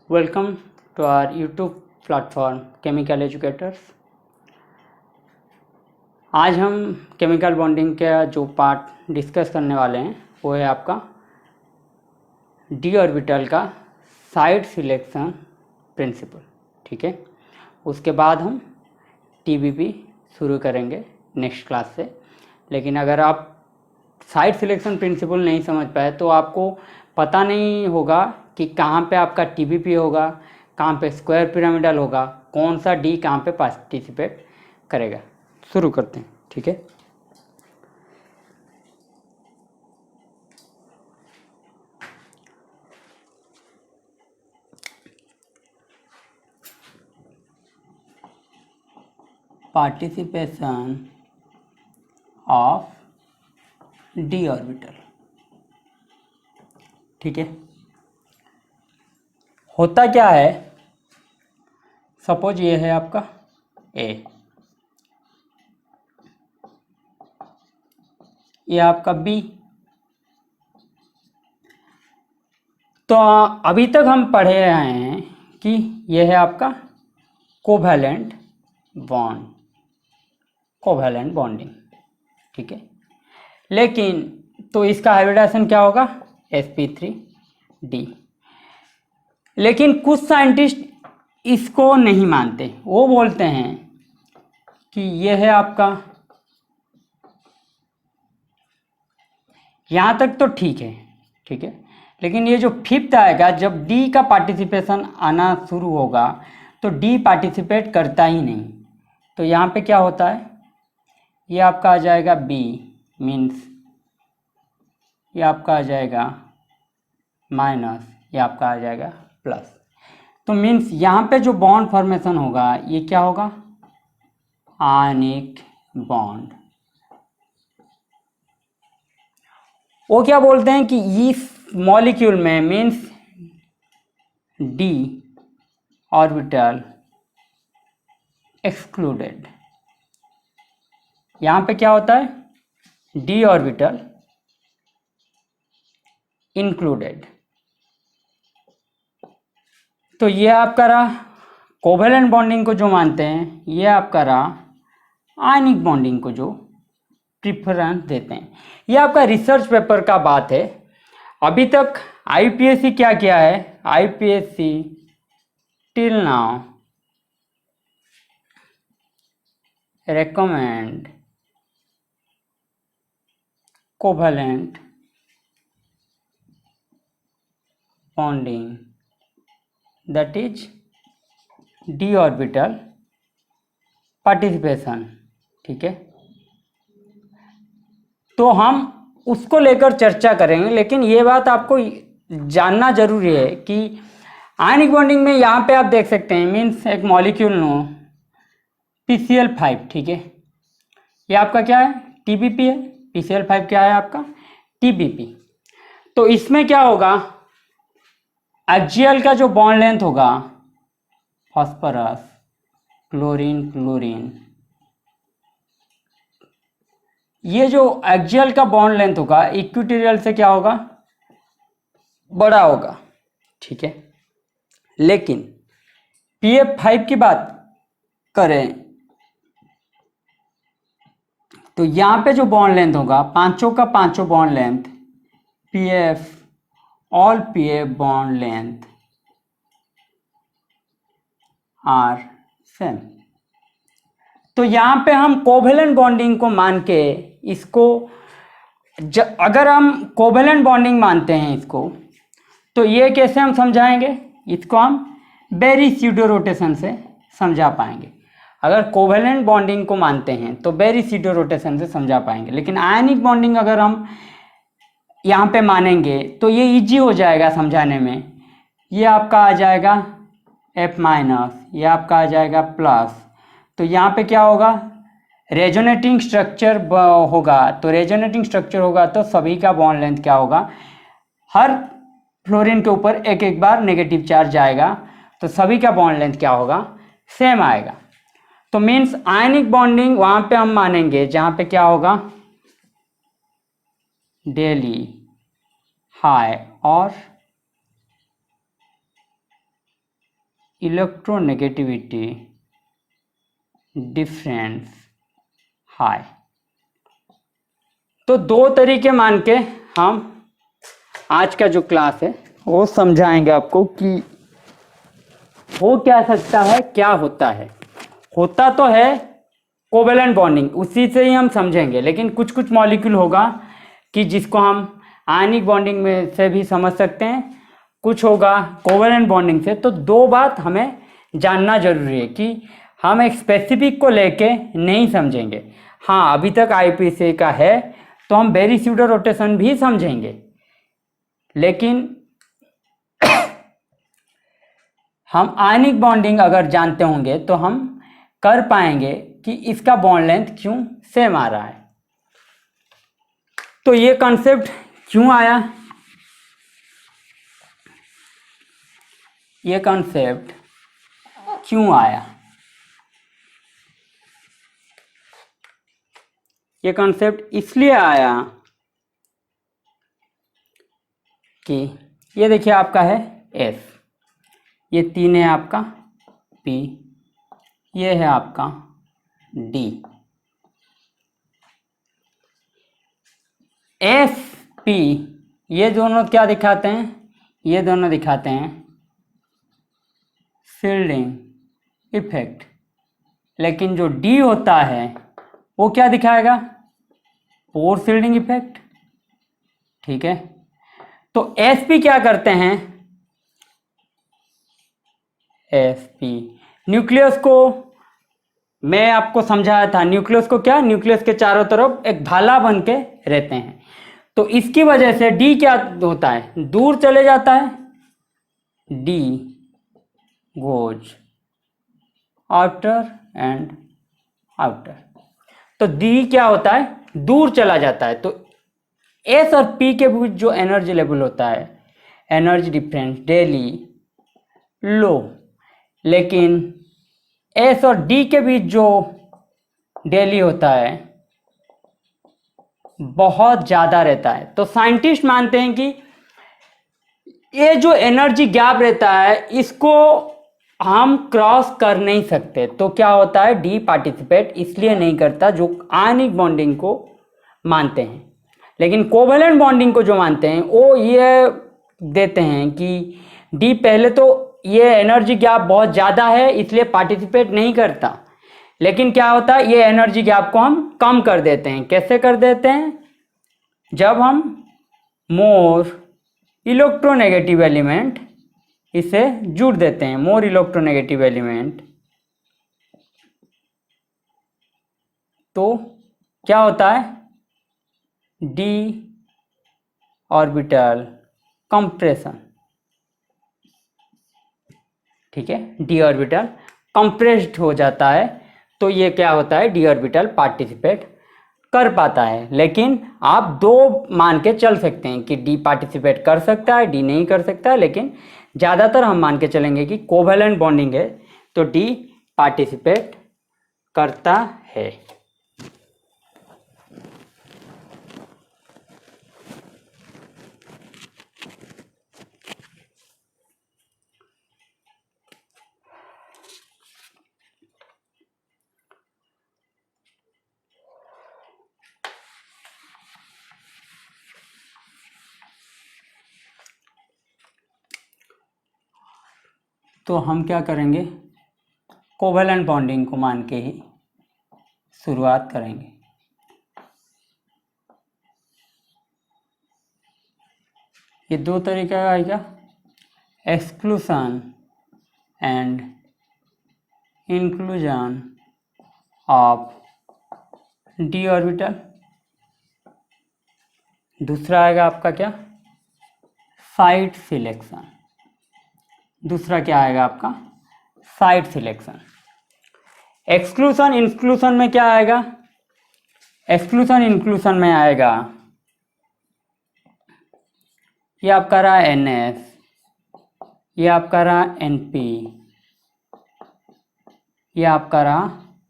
Welcome to our YouTube platform chemical educators. आज हम chemical bonding का जो पार्ट डिस्कस करने वाले हैं वो है आपका डी ऑर्बिटल का साइड सिलेक्शन प्रिंसिपल। ठीक है, उसके बाद हम टीबीपी शुरू करेंगे नेक्स्ट क्लास से। लेकिन अगर आप साइड सिलेक्शन प्रिंसिपल नहीं समझ पाए तो आपको पता नहीं होगा कि कहाँ पे आपका टीबीपी होगा, कहाँ पे स्क्वायर पिरामिडल होगा, कौन सा डी कहाँ पे पार्टिसिपेट करेगा। शुरू करते हैं। ठीक है, पार्टिसिपेशन ऑफ डी ऑर्बिटल। ठीक है, होता क्या है, सपोज ये है आपका ए, ये आपका बी। तो अभी तक हम पढ़े आए हैं कि यह है आपका कोवैलेंट बॉन्ड, कोवैलेंट बॉन्डिंग। ठीक है, लेकिन तो इसका हाइब्रिडाइजेशन क्या होगा, sp3d। लेकिन कुछ साइंटिस्ट इसको नहीं मानते, वो बोलते हैं कि यह है आपका, यहाँ तक तो ठीक है। ठीक है, लेकिन ये जो फिफ्थ आएगा, जब डी का पार्टिसिपेशन आना शुरू होगा तो डी पार्टिसिपेट करता ही नहीं। तो यहाँ पे क्या होता है, ये आपका आ जाएगा बी, मीन्स ये आपका आ जाएगा माइनस, ये आपका आ जाएगा प्लस। तो मीन्स यहाँ पे जो बॉन्ड फॉर्मेशन होगा ये क्या होगा, आयनिक बॉन्ड। वो क्या बोलते हैं कि इस मॉलिक्यूल में मीन्स डी ऑर्बिटल एक्सक्लूडेड। यहाँ पे क्या होता है, डी ऑर्बिटल इंक्लूडेड। तो ये आपका रहा कोवैलेंट बॉन्डिंग को जो मानते हैं, ये आपका रहा आयनिक बॉन्डिंग को जो प्रिफरेंस देते हैं। ये आपका रिसर्च पेपर का बात है। अभी तक आईपीएससी क्या किया है, IPSC till now recommend covalent bonding, that is d orbital participation। ठीक है, तो हम उसको लेकर चर्चा करेंगे। लेकिन ये बात आपको जानना जरूरी है कि आयनिक बॉन्डिंग में यहाँ पे आप देख सकते हैं, मीन्स एक मॉलिक्यूल नो PCl5। ठीक है, ये आपका क्या है, टीबीपी है। PCl5 क्या है आपका, टीबीपी। तो इसमें क्या होगा, एक्सियल का जो बॉन्ड लेंथ होगा, फास्फोरस क्लोरीन क्लोरीन, ये जो एक्सियल का बॉन्ड लेंथ होगा इक्विटोरियल से क्या होगा, बड़ा होगा। ठीक है, लेकिन PF5 की बात करें तो यहाँ पे जो बॉन्ड लेंथ होगा, पांचों का पांचों bond length PF, all PF bond length are same. तो यहाँ पे हम कोवैलेंट बॉन्डिंग को मान के इसको अगर हम कोवैलेंट बॉन्डिंग मानते हैं इसको, तो ये कैसे हम समझाएंगे, इसको हम बेरी स्यूडो रोटेशन से समझा पाएंगे। अगर कोवैलेंट बॉन्डिंग को मानते हैं तो बेरी स्यूडो रोटेशन से समझा पाएंगे। लेकिन आयनिक बॉन्डिंग अगर हम यहाँ पे मानेंगे तो ये इजी हो जाएगा समझाने में। ये आपका आ जाएगा F माइनस, ये आपका आ जाएगा प्लस। तो यहाँ पे क्या होगा, रेजोनेटिंग स्ट्रक्चर होगा। तो रेजोनेटिंग स्ट्रक्चर होगा तो सभी का बॉन्ड लेंथ क्या होगा, हर फ्लोरीन के ऊपर एक एक बार नेगेटिव चार्ज आएगा, तो सभी का बॉन्ड लेंथ क्या होगा, सेम आएगा। तो मीन्स आयनिक बॉन्डिंग वहां पे हम मानेंगे जहां पे क्या होगा, डेली हाई और इलेक्ट्रोनेगेटिविटी डिफरेंस हाई। तो दो तरीके मान के हम आज का जो क्लास है वो समझाएंगे आपको कि हो क्या सकता है, क्या होता है। होता तो है कोवेलेंट बॉन्डिंग, उसी से ही हम समझेंगे, लेकिन कुछ कुछ मॉलिक्यूल होगा कि जिसको हम आयनिक बॉन्डिंग में से भी समझ सकते हैं, कुछ होगा कोवेलेंट बॉन्डिंग से। तो दो बात हमें जानना जरूरी है कि हम एक स्पेसिफिक को लेके नहीं समझेंगे। हाँ, अभी तक आईपीसी का है तो हम बेरी स्यूडो रोटेशन भी समझेंगे, लेकिन हम आयनिक बॉन्डिंग अगर जानते होंगे तो हम कर पाएंगे कि इसका बॉन्ड लेंथ क्यों सेम आ रहा है। तो ये कॉन्सेप्ट क्यों आया, ये कॉन्सेप्ट क्यों आया, ये कॉन्सेप्ट इसलिए आया कि ये देखिए आपका है S, ये 3 है आपका P, ये है आपका D। S P ये दोनों क्या दिखाते हैं, ये दोनों दिखाते हैं शील्डिंग इफेक्ट, लेकिन जो D होता है वो क्या दिखाएगा, पोर शील्डिंग इफेक्ट। ठीक है, तो SP क्या करते हैं, SP न्यूक्लियस को मैं आपको समझाया था, न्यूक्लियस को क्या, न्यूक्लियस के चारों तरफ एक भाला बन के रहते हैं। तो इसकी वजह से D क्या होता है, दूर चले जाता है, D goes outer and outer. तो D क्या होता है, दूर चला जाता है। तो S और P के बीच जो एनर्जी लेवल होता है, एनर्जी डिफरेंस डेली लो, लेकिन S और D के बीच जो डेली होता है बहुत ज़्यादा रहता है। तो साइंटिस्ट मानते हैं कि ये जो एनर्जी गैप रहता है इसको हम क्रॉस कर नहीं सकते। तो क्या होता है, डी पार्टिसिपेट इसलिए नहीं करता जो आयनिक बॉन्डिंग को मानते हैं, लेकिन कोवेलेंट बॉन्डिंग को जो मानते हैं वो ये देते हैं कि डी पहले तो ये एनर्जी गैप बहुत ज़्यादा है इसलिए पार्टिसिपेट नहीं करता, लेकिन क्या होता है ये एनर्जी गैप को हम कम कर देते हैं। कैसे कर देते हैं, जब हम मोर इलेक्ट्रोनेगेटिव एलिमेंट इसे जुड़ देते हैं, मोर इलेक्ट्रोनेगेटिव एलिमेंट, तो क्या होता है, डी ऑर्बिटल कंप्रेशन। ठीक है, डी ऑर्बिटल कंप्रेस्ड हो जाता है। तो ये क्या होता है, डी ऑर्बिटल पार्टिसिपेट कर पाता है। लेकिन आप दो मान के चल सकते हैं कि डी पार्टिसिपेट कर सकता है, डी नहीं कर सकता है, लेकिन ज़्यादातर हम मान के चलेंगे कि कोवेलेंट बॉन्डिंग है तो डी पार्टिसिपेट करता है। तो हम क्या करेंगे, कोवेलेंट बॉन्डिंग को मान के ही शुरुआत करेंगे। ये दो तरीका का आएगा, exclusion and inclusion of D orbital. दूसरा आएगा आपका क्या, साइट सिलेक्शन। दूसरा क्या आएगा आपका, साइट सिलेक्शन। एक्सक्लूशन इंक्लूजन में क्या आएगा, एक्सक्लूशन इंक्लूजन में आएगा ये आपका रहा NS, ये आपका रहा NP, ये आपका रहा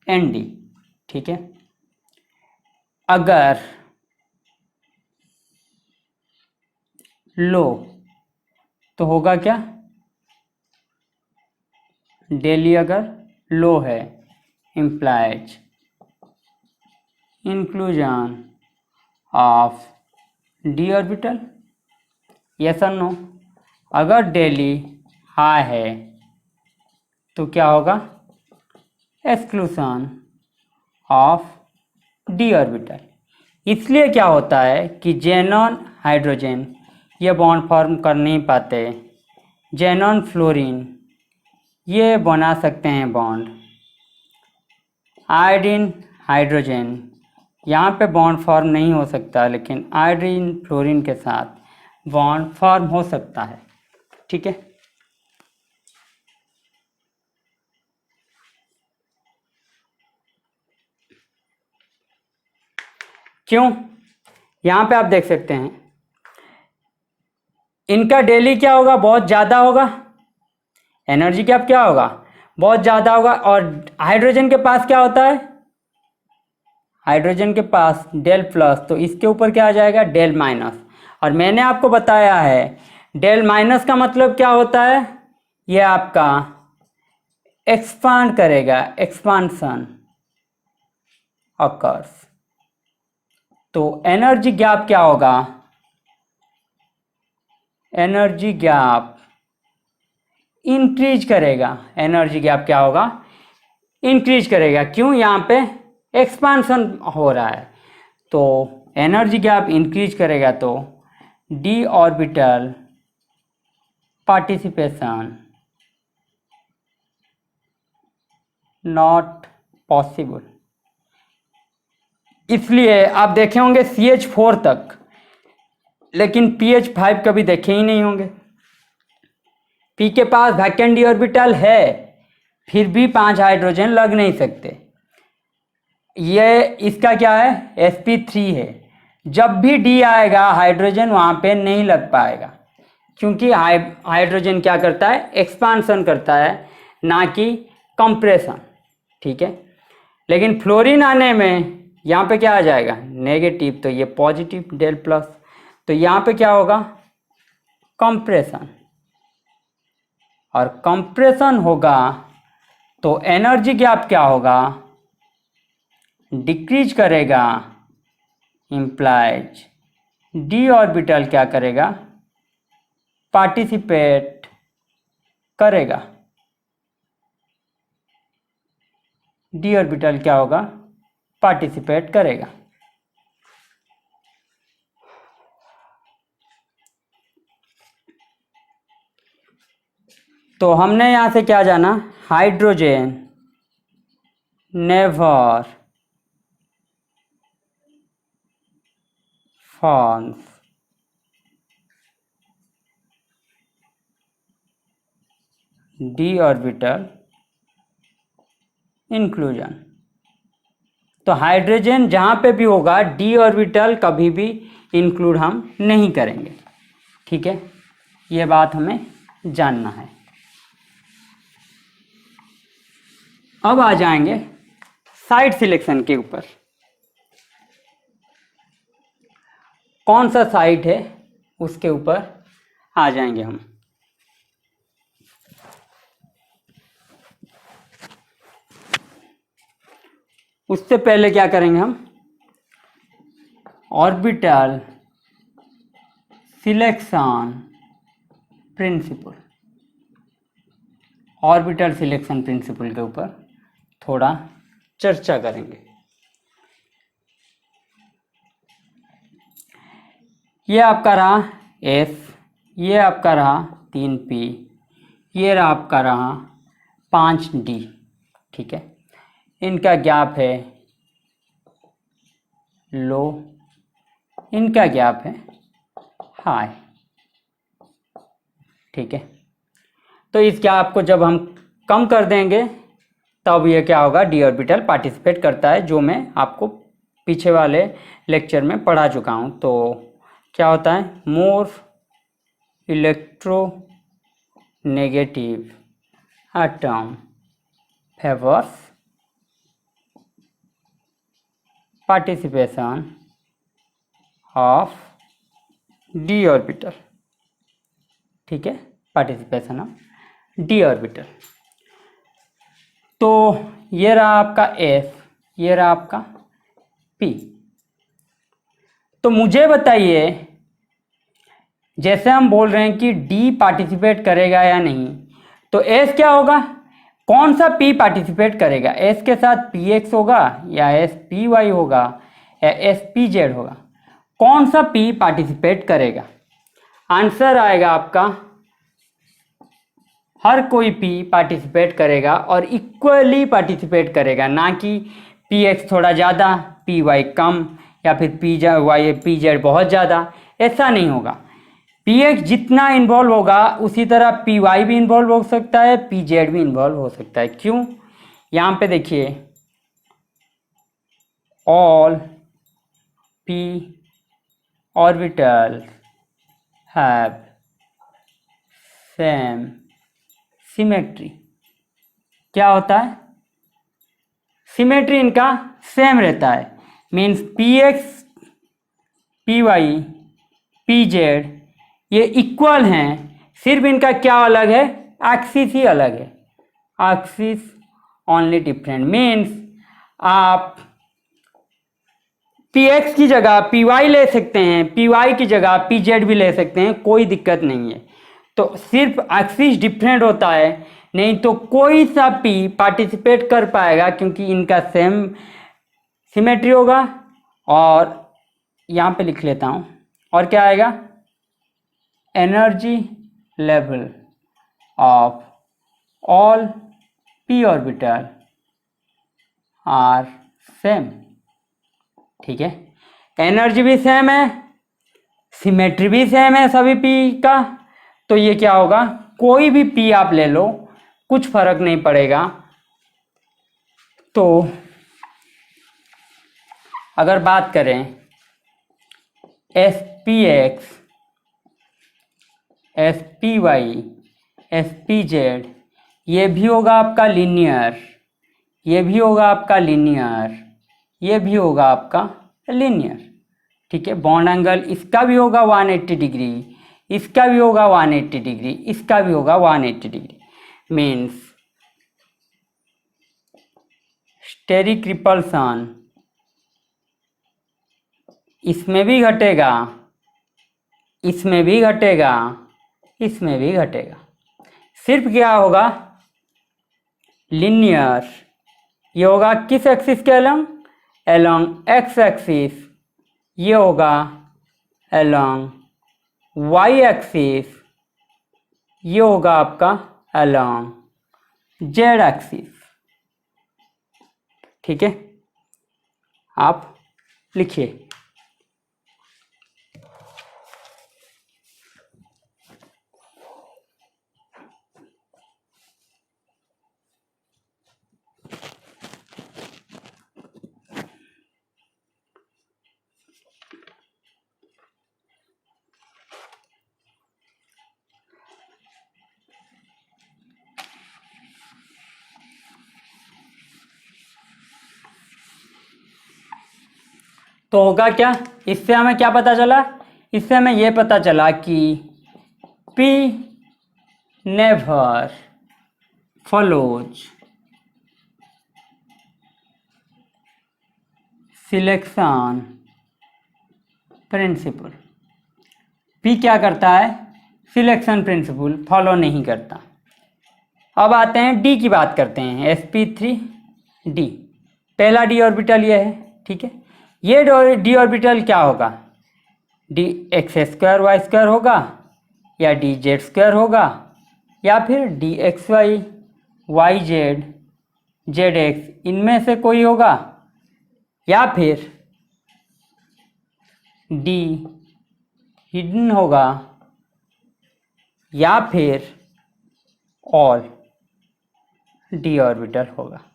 ND। ठीक है, अगर लो तो होगा क्या, डेली अगर लो है, implies inclusion of d orbital, yes और नो। अगर डेली हाई है तो क्या होगा, एक्सक्लूशन ऑफ डी ऑर्बिटल। इसलिए क्या होता है कि जेनॉन हाइड्रोजन ये बॉन्ड फॉर्म कर नहीं पाते, जेनॉन फ्लोरीन ये बना सकते हैं बॉन्ड। आयोडीन हाइड्रोजन यहाँ पे बॉन्ड फॉर्म नहीं हो सकता, लेकिन आयोडीन फ्लोरीन के साथ बॉन्ड फॉर्म हो सकता है। ठीक है, क्यों? यहाँ पे आप देख सकते हैं इनका डेली क्या होगा, बहुत ज़्यादा होगा, एनर्जी गैप क्या होगा, बहुत ज़्यादा होगा। और हाइड्रोजन के पास क्या होता है, हाइड्रोजन के पास डेल प्लस, तो इसके ऊपर क्या आ जाएगा, डेल माइनस। और मैंने आपको बताया है डेल माइनस का मतलब क्या होता है, ये आपका एक्सपांड करेगा, एक्सपांशन ऑकर्स। तो एनर्जी गैप क्या होगा, एनर्जी गैप इंक्रीज करेगा, एनर्जी गैप क्या होगा, इंक्रीज करेगा। क्यों, यहाँ पे एक्सपांशन हो रहा है, तो एनर्जी गैप इंक्रीज करेगा, तो D orbital participation not possible. इसलिए आप देखे होंगे CH4 तक, लेकिन PH5 कभी देखे ही नहीं होंगे। P के पास वैकेंट डी ऑर्बिटल है, फिर भी 5 हाइड्रोजन लग नहीं सकते। ये इसका क्या है, sp3 है। जब भी D आएगा हाइड्रोजन वहाँ पे नहीं लग पाएगा, क्योंकि हाइड्रोजन क्या करता है, एक्सपांशन करता है, ना कि कंप्रेशन। ठीक है, लेकिन फ्लोरीन आने में यहाँ पे क्या आ जाएगा, नेगेटिव, तो ये पॉजिटिव डेल प्लस, तो यहाँ पे क्या होगा, कंप्रेशन। और कंप्रेशन होगा तो एनर्जी गैप क्या होगा, डिक्रीज करेगा, इम्प्लाइज डी ऑर्बिटल क्या करेगा, पार्टिसिपेट करेगा। डी ऑर्बिटल क्या होगा, पार्टिसिपेट करेगा। तो हमने यहाँ से क्या जाना, hydrogen never forms D orbital inclusion. तो हाइड्रोजन जहाँ पे भी होगा डी ऑर्बिटल कभी भी इंक्लूड हम नहीं करेंगे। ठीक है, ये बात हमें जानना है। अब आ जाएंगे साइट सिलेक्शन के ऊपर। कौन सा साइट है उसके ऊपर आ जाएंगे हम। उससे पहले क्या करेंगे हम, orbital selection principle, orbital selection principle के ऊपर थोड़ा चर्चा करेंगे। ये आपका रहा S, ये आपका रहा 3P, ये रहा आपका रहा 5D। ठीक है, इनका गैप है लो, इनका गैप है हाई। ठीक है, तो इस गैप को जब हम कम कर देंगे तब ये क्या होगा, डी ऑर्बिटल पार्टिसिपेट करता है, जो मैं आपको पीछे वाले लेक्चर में पढ़ा चुका हूँ। तो क्या होता है, मोर electro negative atom favours participation of D orbital. ठीक है, पार्टिसिपेशन ऑफ डी ऑर्बिटल। तो ये रहा आपका F, ये रहा आपका P। तो मुझे बताइए, जैसे हम बोल रहे हैं कि D पार्टिसिपेट करेगा या नहीं, तो S क्या होगा, कौन सा P पार्टिसिपेट करेगा, S के साथ PX होगा या SPY होगा या SPZ होगा, कौन सा P पार्टिसिपेट करेगा। आंसर आएगा आपका हर कोई P पार्टिसिपेट करेगा और इक्वली पार्टिसिपेट करेगा, ना कि PX थोड़ा ज़्यादा PY कम या फिर PZ बहुत ज़्यादा, ऐसा नहीं होगा। PX जितना इन्वॉल्व होगा उसी तरह PY भी इन्वॉल्व हो सकता है, PZ भी इन्वॉल्व हो सकता है। क्यों, यहाँ पे देखिए, all P orbital have same symmetry. क्या होता है, सिमेट्री इनका सेम रहता है, मीन्स PX PY PZ ये इक्वल हैं, सिर्फ इनका क्या अलग है, एक्सिस ही अलग है, एक्सिस ओनली डिफरेंट। मीन्स आप PX की जगह PY ले सकते हैं, PY की जगह PZ भी ले सकते हैं, कोई दिक्कत नहीं है। तो सिर्फ एक्सिस डिफरेंट होता है, नहीं तो कोई सा P पार्टिसिपेट कर पाएगा, क्योंकि इनका सेम सिमेट्री होगा। और यहाँ पे लिख लेता हूँ, और क्या आएगा, energy level of all P orbital are same. ठीक है, एनर्जी भी सेम है, सिमेट्री भी सेम है सभी P का, तो ये क्या होगा, कोई भी P आप ले लो, कुछ फर्क नहीं पड़ेगा। तो अगर बात करें SPX SPY SPZ, ये भी होगा आपका लीनियर, ये भी होगा आपका लीनियर, ये भी होगा आपका लीनियर। ठीक है, बॉन्ड एंगल इसका भी होगा 180 डिग्री, इसका भी होगा 180 डिग्री, इसका भी होगा 180 डिग्री। मीन्स स्टेरिक रिपल्सन इसमें भी घटेगा, इसमें भी घटेगा, इसमें भी घटेगा। सिर्फ क्या होगा, लीनियर ये होगा किस एक्सिस के अलोंग, अलोंग एक्स एक्सिस, ये होगा अलोंग वाई एक्सिस, ये होगा आपका अलोंग जेड एक्सिस। ठीक है, आप लिखिए। तो होगा क्या, इससे हमें क्या पता चला, इससे हमें यह पता चला कि P never follows selection principle. P क्या करता है, सिलेक्शन प्रिंसिपल फॉलो नहीं करता। अब आते हैं D की बात करते हैं, sp3d, पहला D ऑर्बिटल ये है। ठीक है, ये D ऑर्बिटल क्या होगा, dx² y² होगा या dz² होगा या फिर dxy yz zx, इनमें से कोई होगा, या फिर D हिडन होगा, या फिर ऑल D ऑर्बिटल होगा।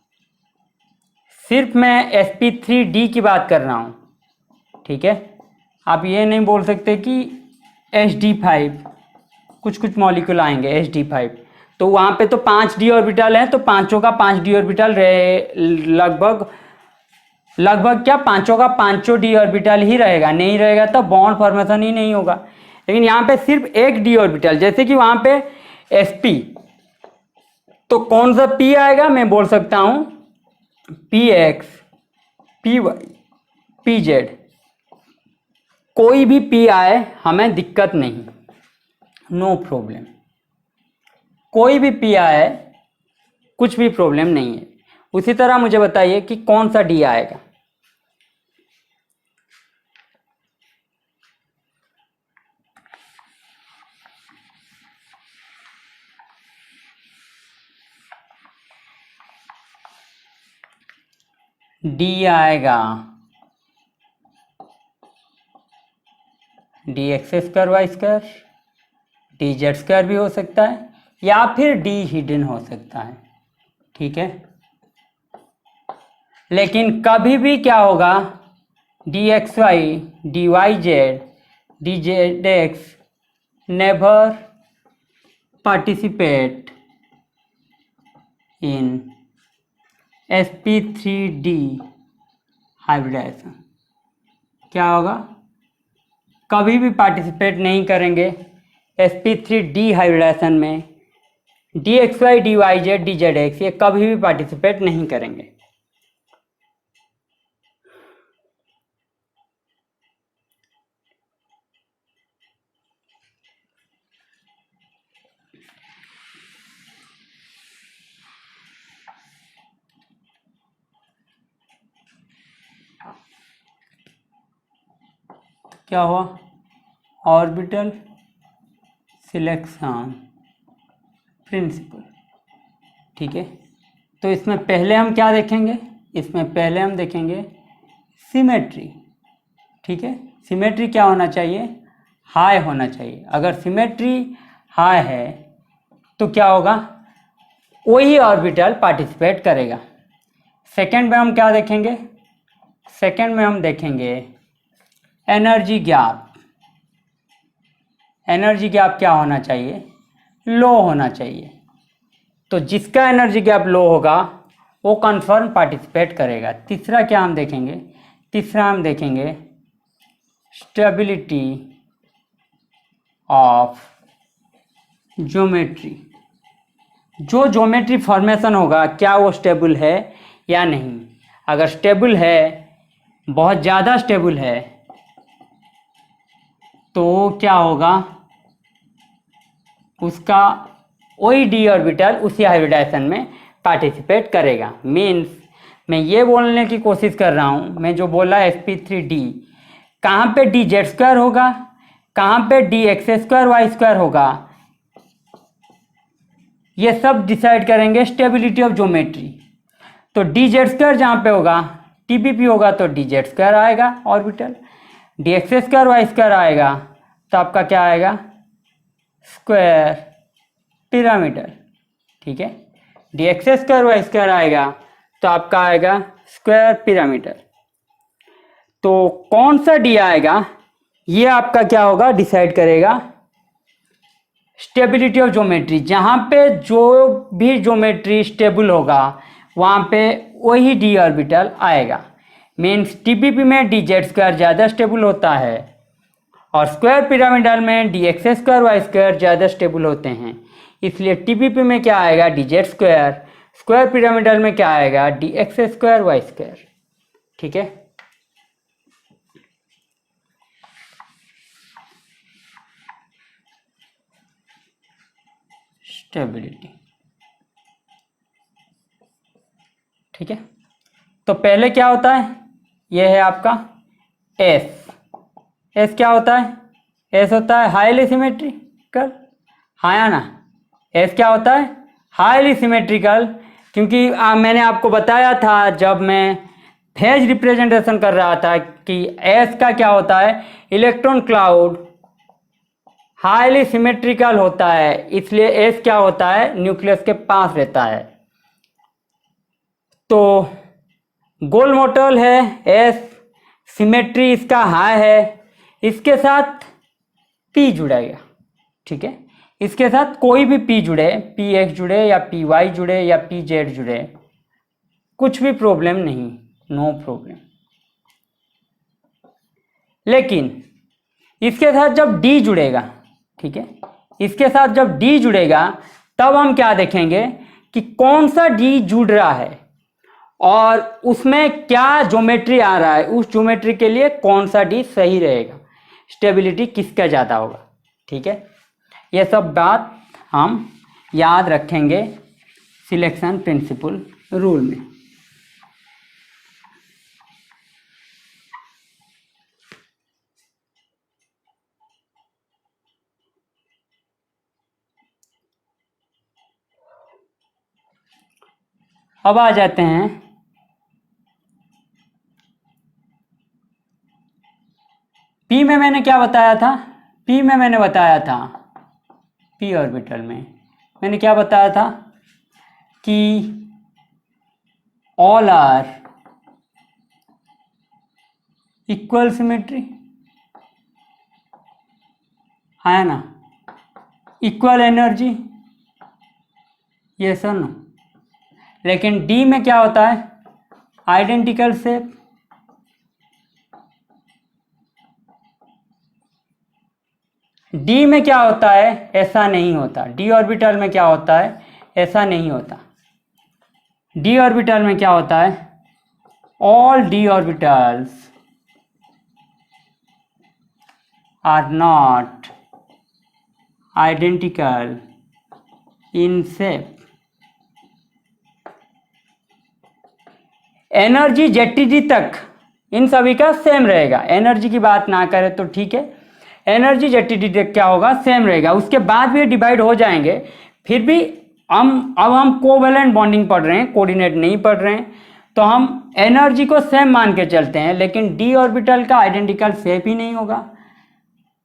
सिर्फ मैं sp3d की बात कर रहा हूँ। ठीक है, आप ये नहीं बोल सकते कि sd5, कुछ मॉलिक्यूल आएंगे sd5, तो वहाँ पे तो 5d ऑर्बिटल हैं, तो पांचों का 5d ऑर्बिटल रहे, लगभग क्या पांचों का पांचों d ऑर्बिटल ही रहेगा, नहीं रहेगा तो बॉन्ड फॉर्मेशन ही नहीं होगा। लेकिन यहाँ पे सिर्फ एक d ऑर्बिटल, जैसे कि वहाँ पे sp, तो कौन सा पी आएगा, मैं बोल सकता हूँ P X, P Y, P Z, कोई भी पी आए हमें दिक्कत नहीं, नो प्रॉब्लम। कोई भी पी आए कुछ भी प्रॉब्लम नहीं है। उसी तरह मुझे बताइए कि कौन सा डी आएगा। डी आएगा D x square Y square, D Z square भी हो सकता है, या फिर डी हिडन हो सकता है, ठीक है। लेकिन कभी भी क्या होगा, D x Y, D Y Z, D Z X never participate in sp3d hybridization. क्या होगा, कभी भी पार्टिसिपेट नहीं करेंगे sp3d हाइब्रिडाइजेशन में। D x Y, D Y Z, D Z X ये कभी भी पार्टिसिपेट नहीं करेंगे। क्या हुआ, ऑर्बिटल सिलेक्शन प्रिंसिपल, ठीक है। तो इसमें पहले हम क्या देखेंगे, इसमें पहले हम देखेंगे सिमेट्री, ठीक है। सिमेट्री क्या होना चाहिए, हाई होना चाहिए। अगर सिमेट्री हाई है तो क्या होगा, वही ऑर्बिटल पार्टिसिपेट करेगा। सेकंड में हम क्या देखेंगे, सेकंड में हम देखेंगे एनर्जी गैप। एनर्जी गैप क्या होना चाहिए, लो होना चाहिए। तो जिसका एनर्जी गैप लो होगा वो कन्फर्म पार्टिसिपेट करेगा। तीसरा क्या हम देखेंगे, तीसरा हम देखेंगे स्टेबिलिटी ऑफ ज्योमेट्री। जो ज्योमेट्री फॉर्मेशन होगा क्या वो स्टेबल है या नहीं। अगर स्टेबल है, बहुत ज़्यादा स्टेबल है, तो क्या होगा, उसका वही डी ऑर्बिटल उसी हाइब्रिडाइजेशन में पार्टिसिपेट करेगा। मीन्स मैं ये बोलने की कोशिश कर रहा हूँ, मैं जो बोला sp3d, कहाँ पे डी जेड स्क्वायर होगा, कहाँ पे D x square Y square होगा, ये सब डिसाइड करेंगे स्टेबिलिटी ऑफ ज्योमेट्री। तो डी जेड स्क्वायर जहाँ पे होगा, टीबीपी होगा तो डी जेड स्क्वायर आएगा orbital, D x square Y square आएगा तो आपका क्या आएगा, स्क्वायर पिरामिडल, ठीक है। D x square Y square आएगा तो आपका आएगा स्क्वायर पिरामिडल। तो कौन सा डी आएगा ये आपका क्या होगा, डिसाइड करेगा स्टेबिलिटी ऑफ ज्योमेट्री। जहाँ पे जो भी ज्योमेट्री स्टेबल होगा वहाँ पे वही डी ऑर्बिटल आएगा। मीन्स टीबीपी में डी जेड स्क्वायर ज़्यादा स्टेबल होता है और स्क्वायर पिरामिडल में D x square Y square ज़्यादा स्टेबल होते हैं। इसलिए टीबीपी में क्या आएगा, D Z square, square pyramidal में क्या आएगा, D x square Y square, ठीक है। स्टेबिलिटी, ठीक है। तो पहले क्या होता है, यह है आपका एस। एस क्या होता है, एस होता है हाईली सिमेट्रिकल, हाँ ना। एस क्या होता है, हाईली सिमेट्रिकल, क्योंकि मैंने आपको बताया था जब मैं फेज रिप्रेजेंटेशन कर रहा था कि एस का क्या होता है, इलेक्ट्रॉन क्लाउड हाईली सिमेट्रिकल होता है, इसलिए एस क्या होता है, न्यूक्लियस के पास रहता है। तो गोल मोटल है एस, सिमेट्री इसका हाई है, इसके साथ पी जुड़ेगा, ठीक है। इसके साथ कोई भी पी जुड़े, पी एक्स जुड़े या पी वाई जुड़े या पी जेड जुड़े, कुछ भी प्रॉब्लम नहीं, नो प्रॉब्लम। लेकिन इसके साथ जब डी जुड़ेगा, ठीक है, इसके साथ जब डी जुड़ेगा तब हम क्या देखेंगे कि कौन सा डी जुड़ रहा है और उसमें क्या ज्योमेट्री आ रहा है, उस ज्योमेट्री के लिए कौन सा डी सही रहेगा, स्टेबिलिटी किसका ज़्यादा होगा। ठीक है, ये सब बात हम याद रखेंगे सिलेक्शन प्रिंसिपल रूल में। अब आ जाते हैं पी में। मैंने क्या बताया था, पी में मैंने बताया था, पी ऑर्बिटल में मैंने क्या बताया था कि ऑल आर इक्वल सिमेट्री है ना, इक्वल एनर्जी, ये सर नो। लेकिन डी में क्या होता है, आइडेंटिकल शेप। डी में क्या होता है, ऐसा नहीं होता। डी ऑर्बिटल में क्या होता है, ऐसा नहीं होता। डी ऑर्बिटल में क्या होता है, all D orbitals are not identical in shape. Energy जेटीडी तक इन सभी का सेम रहेगा। एनर्जी की बात ना करें तो ठीक है, एनर्जी जेटीडी तक क्या होगा, सेम रहेगा। उसके बाद भी डिवाइड हो जाएंगे, फिर भी हम कोवेलेंट बॉन्डिंग पढ़ रहे हैं, कोऑर्डिनेट नहीं पढ़ रहे हैं, तो हम एनर्जी को सेम मान के चलते हैं। लेकिन डी ऑर्बिटल का आइडेंटिकल शेप ही नहीं होगा।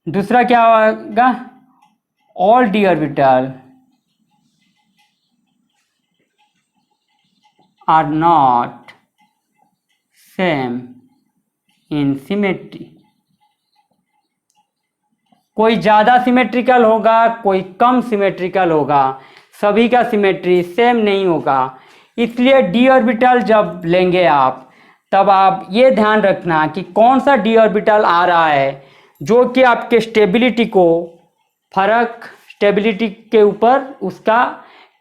दूसरा क्या होगा, all D orbital are not same in symmetry. कोई ज़्यादा सिमेट्रिकल होगा, कोई कम सिमेट्रिकल होगा, सभी का सिमेट्री सेम नहीं होगा। इसलिए डी ऑर्बिटल जब लेंगे आप, तब आप ये ध्यान रखना कि कौन सा डी ऑर्बिटल आ रहा है जो कि आपके स्टेबिलिटी को स्टेबिलिटी के ऊपर उसका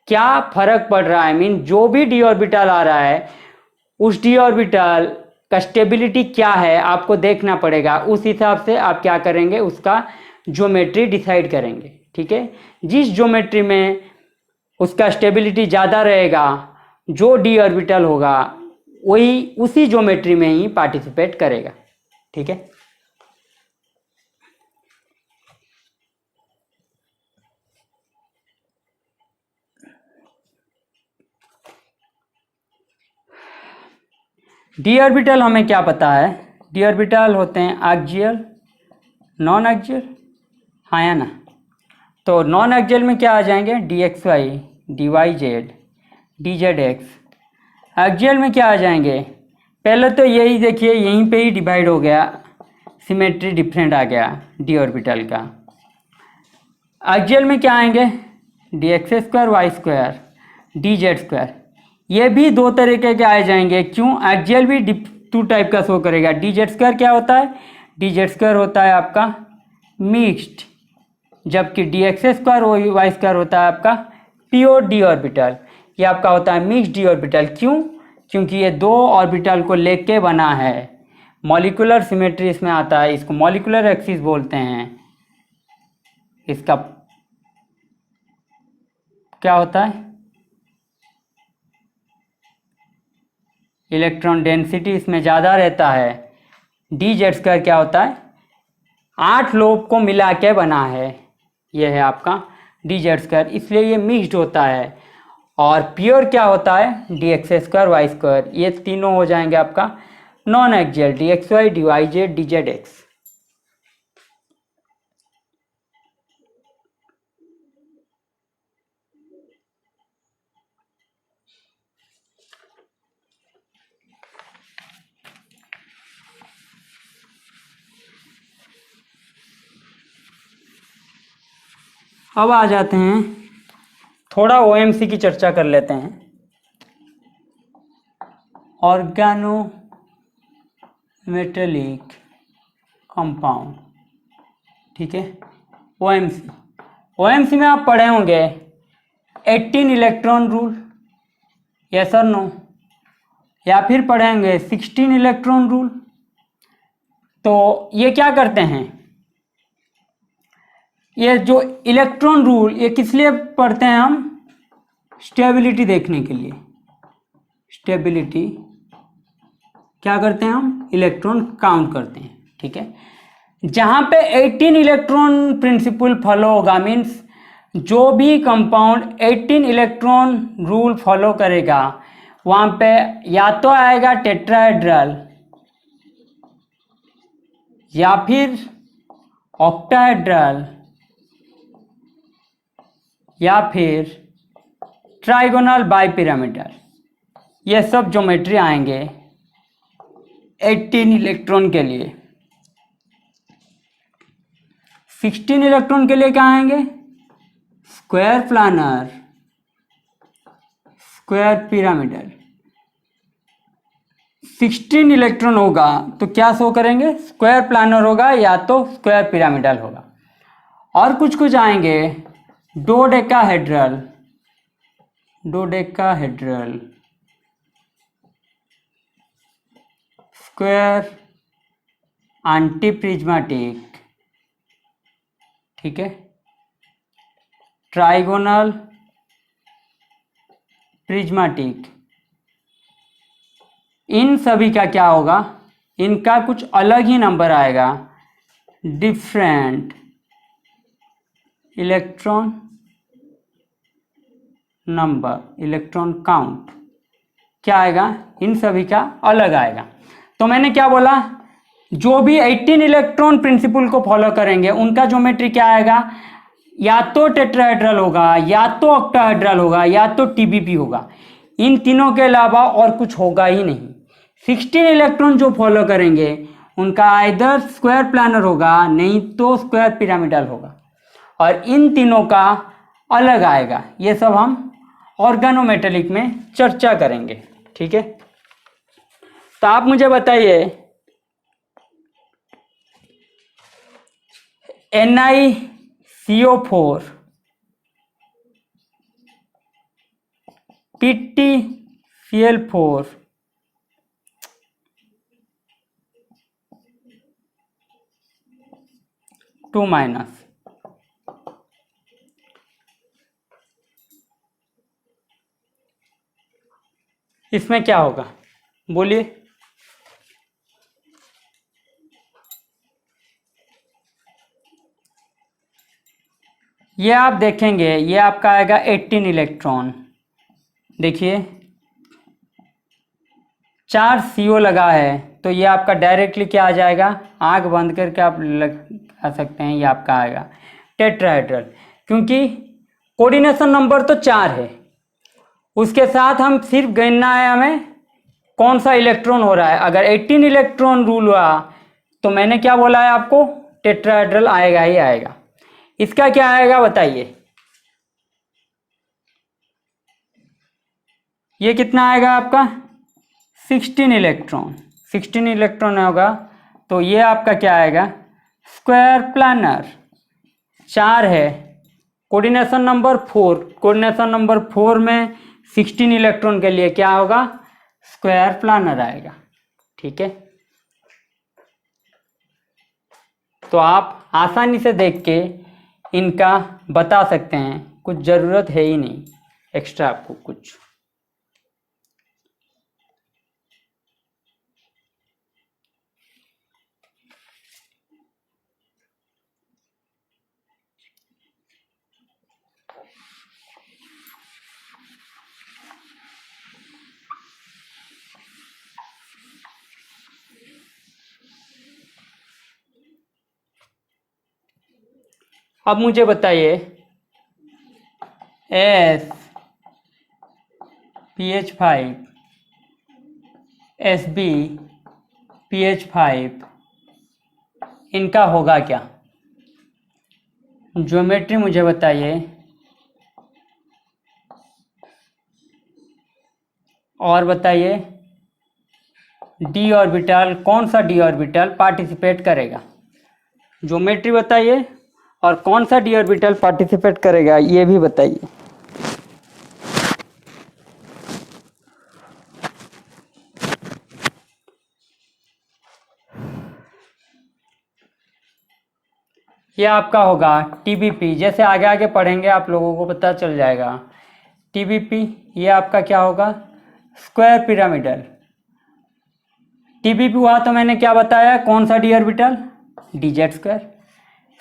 क्या फर्क पड़ रहा है। मीन जो भी डी ऑर्बिटल आ रहा है उस डी ऑर्बिटल का स्टेबिलिटी क्या है आपको देखना पड़ेगा। उस हिसाब से आप क्या करेंगे, उसका ज्योमेट्री डिसाइड करेंगे। ठीक है, जिस ज्योमेट्री में उसका स्टेबिलिटी ज़्यादा रहेगा, जो डी ऑर्बिटल होगा वही उसी ज्योमेट्री में ही पार्टिसिपेट करेगा। ठीक है, डी ऑर्बिटल हमें क्या पता है, डी ऑर्बिटल होते हैं एक्सियल, नॉन एक्सियल, हाँ या ना। तो नॉन एक्सियल में क्या आ जाएंगे, D x Y, D Y Z, D Z X. Axial में क्या आ जाएंगे, पहले तो यही देखिए, यहीं पे ही डिवाइड हो गया, सिमेट्री डिफरेंट आ गया डी ऑर्बिटल का। एक्सियल में क्या आएंगे, D x square Y square, D Z square. ये भी दो तरीके के आ जाएंगे। क्यों, एक्सियल भी टू टाइप का शो करेगा। डी जेड स्क्वायर क्या होता है, डी जेड स्क्वायर होता है आपका मिक्स्ड, जबकि D x square Y square होता है आपका प्योर डी ऑर्बिटल। ये आपका होता है मिक्स्ड डी ऑर्बिटल। क्यों, क्योंकि ये दो ऑर्बिटल को लेके बना है। मॉलिक्यूलर सिमेट्री इसमें आता है, इसको मॉलिक्यूलर एक्सिस बोलते हैं। इसका क्या होता है, इलेक्ट्रॉन डेंसिटी इसमें ज़्यादा रहता है। डी जेड स्क्वायर क्या होता है, 8 लोब को मिला के बना है। यह है आपका डी जेड स्क्वायर, इसलिए ये मिक्स्ड होता है। और प्योर क्या होता है, D x square Y square. ये तीनों हो जाएंगे आपका non axial, D x Y, D Y Z, D Z X. अब आ जाते हैं, थोड़ा ओएमसी की चर्चा कर लेते हैं। Organometallic compound. ठीक है, ओएमसी में आप पढ़े होंगे 18 इलेक्ट्रॉन रूल। यस और नो। या फिर पढ़ेंगे 16 इलेक्ट्रॉन रूल। तो ये क्या करते हैं, ये जो इलेक्ट्रॉन रूल ये किस लिए पढ़ते हैं हम, स्टेबिलिटी देखने के लिए। स्टेबिलिटी क्या करते हैं हम, इलेक्ट्रॉन काउंट करते हैं, ठीक है। जहाँ पे 18 इलेक्ट्रॉन प्रिंसिपल फॉलो होगा, मीन्स जो भी कंपाउंड 18 इलेक्ट्रॉन रूल फॉलो करेगा वहाँ पे या तो आएगा टेट्राहेड्रल या फिर ऑक्टाहेड्रल या फिर ट्राइगोनल बाइपिरामिडल। ये सब ज्योमेट्री आएंगे 18 इलेक्ट्रॉन के लिए। 16 इलेक्ट्रॉन के लिए क्या आएंगे, square planar, square pyramidal. 16 electron होगा तो क्या शो करेंगे, स्क्वायर प्लानर होगा या तो स्क्वायर पिरामिडल होगा। और कुछ आएंगे डोडेकाहेड्रल, डोडेकाहेड्रल, स्क्वायर एंटीप्रिज्मेटिक, ठीक है, ट्राइगोनल प्रिज्मेटिक। इन सभी का क्या होगा, इनका कुछ अलग ही नंबर आएगा, different electron number, electron count क्या आएगा, इन सभी का अलग आएगा। तो मैंने क्या बोला, जो भी 18 इलेक्ट्रॉन प्रिंसिपल को फॉलो करेंगे उनका ज्योमेट्री क्या आएगा, या तो टेट्राहेड्रल होगा या तो ऑक्टाहेड्रल होगा या तो टीबीपी होगा। इन तीनों के अलावा और कुछ होगा ही नहीं। 16 इलेक्ट्रॉन जो फॉलो करेंगे उनका आइदर स्क्वायर प्लानर होगा नहीं तो स्क्वायर पिरामिडल होगा, और इन तीनों का अलग आएगा। ये सब हम ऑर्गेनोमेटेलिक में चर्चा करेंगे, ठीक है। तो आप मुझे बताइए NiCO4 PtCl4 2-, इसमें क्या होगा बोलिए। ये आप देखेंगे, ये आपका आएगा 18 इलेक्ट्रॉन। देखिए 4 CO लगा है तो ये आपका डायरेक्टली क्या आ जाएगा, आंख बंद करके आप लगा सकते हैं, ये आपका आएगा टेट्राहेड्रल, क्योंकि कोऑर्डिनेशन नंबर तो 4 है। उसके साथ हम सिर्फ गिनना है हमें कौन सा इलेक्ट्रॉन हो रहा है। अगर 18 इलेक्ट्रॉन रूल हुआ तो मैंने क्या बोला है आपको, टेट्राहेड्रल आएगा ही आएगा। इसका क्या आएगा बताइए, ये कितना आएगा आपका 16 इलेक्ट्रॉन। 16 इलेक्ट्रॉन होगा तो ये आपका क्या आएगा, स्क्वायर प्लानर। 4 है, कोऑर्डिनेशन नंबर 4, कोऑर्डिनेशन नंबर 4 में 16 इलेक्ट्रॉन के लिए क्या होगा, स्क्वायर प्लानर आएगा, ठीक है। तो आप आसानी से देख के इनका बता सकते हैं, कुछ ज़रूरत है ही नहीं एक्स्ट्रा आपको कुछ। अब मुझे बताइए SpH5 SbPH5 इनका होगा क्या, ज्योमेट्री मुझे बताइए। और बताइए डी ऑर्बिटल, कौन सा डी ऑर्बिटल पार्टिसिपेट करेगा, ज्योमेट्री बताइए, और कौन सा डी ऑर्बिटल पार्टिसिपेट करेगा ये भी बताइए। ये आपका होगा टीबीपी। जैसे आगे आगे पढ़ेंगे आप लोगों को पता चल जाएगा। टीबीपी ये आपका क्या होगा, स्क्वायर पिरामिडल। टीबीपी हुआ तो मैंने क्या बताया, कौन सा D orbital, D Z square.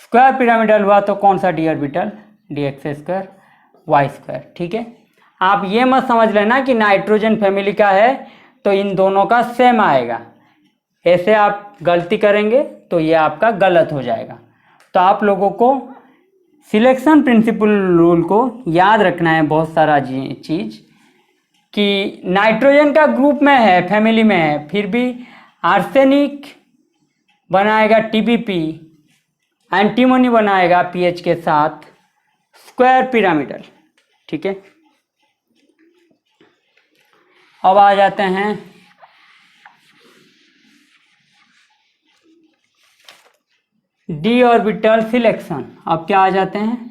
Square pyramidal हुआ तो कौन सा D orbital, D x square Y square. ठीक है, आप ये मत समझ लेना कि नाइट्रोजन फैमिली का है तो इन दोनों का सेम आएगा, ऐसे आप गलती करेंगे तो ये आपका गलत हो जाएगा। तो आप लोगों को सिलेक्शन प्रिंसिपल रूल को याद रखना है बहुत सारा चीज़, कि नाइट्रोजन का ग्रुप में है, फैमिली में है, फिर भी आर्सेनिक बनाएगा टीबीपी, एंटीमोनी बनाएगा पीएच के साथ, स्क्वायर पिरामिडल। ठीक है, अब आ जाते हैं डी ऑर्बिटल सिलेक्शन। अब क्या आ जाते हैं,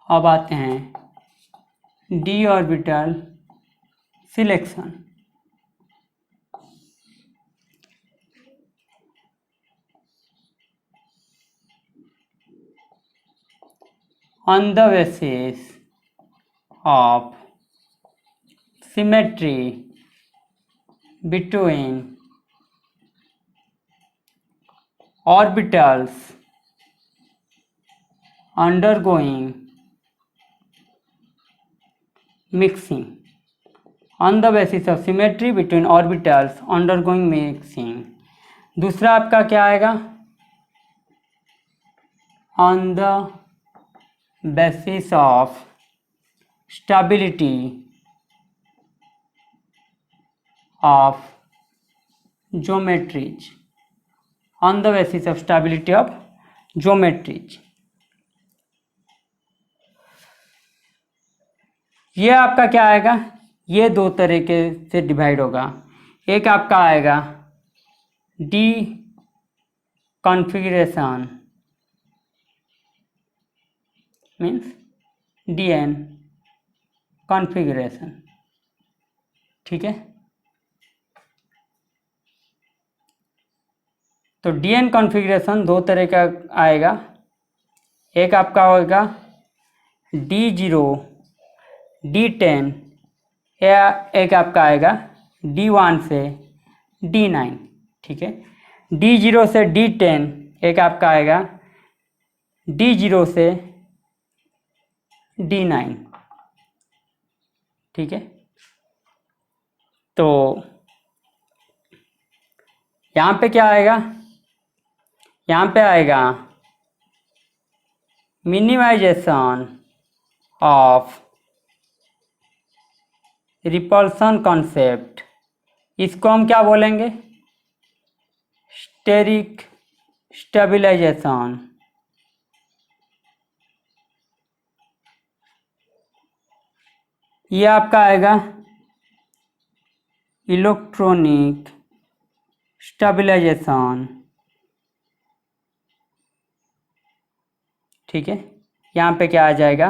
अब आते हैं D orbital selection. On the basis of symmetry between orbitals undergoing mixing, on the basis of symmetry between orbitals undergoing mixing। दूसरा आपका क्या आएगा, on the basis of stability of geometries, on the basis of stability of geometries। ये आपका क्या आएगा, ये दो तरीके से डिवाइड होगा। एक आपका आएगा D configuration means DN configuration. ठीक है, तो डीएन कॉन्फ़िगरेशन दो तरह का आएगा। एक आपका होगा D0 D10, या एक आपका आएगा D1 से D9। ठीक है, D0 से D10, एक आपका आएगा D0 से D9। ठीक है, तो यहाँ पे क्या आएगा, यहाँ पे आएगा मिनिमाइजेशन ऑफ रिपल्सन कॉन्सेप्ट। इसको हम क्या बोलेंगे, स्टेरिक स्टेबलाइजेशन। ये आपका आएगा इलेक्ट्रॉनिक स्टेबलाइजेशन। ठीक है, यहाँ पे क्या आ जाएगा,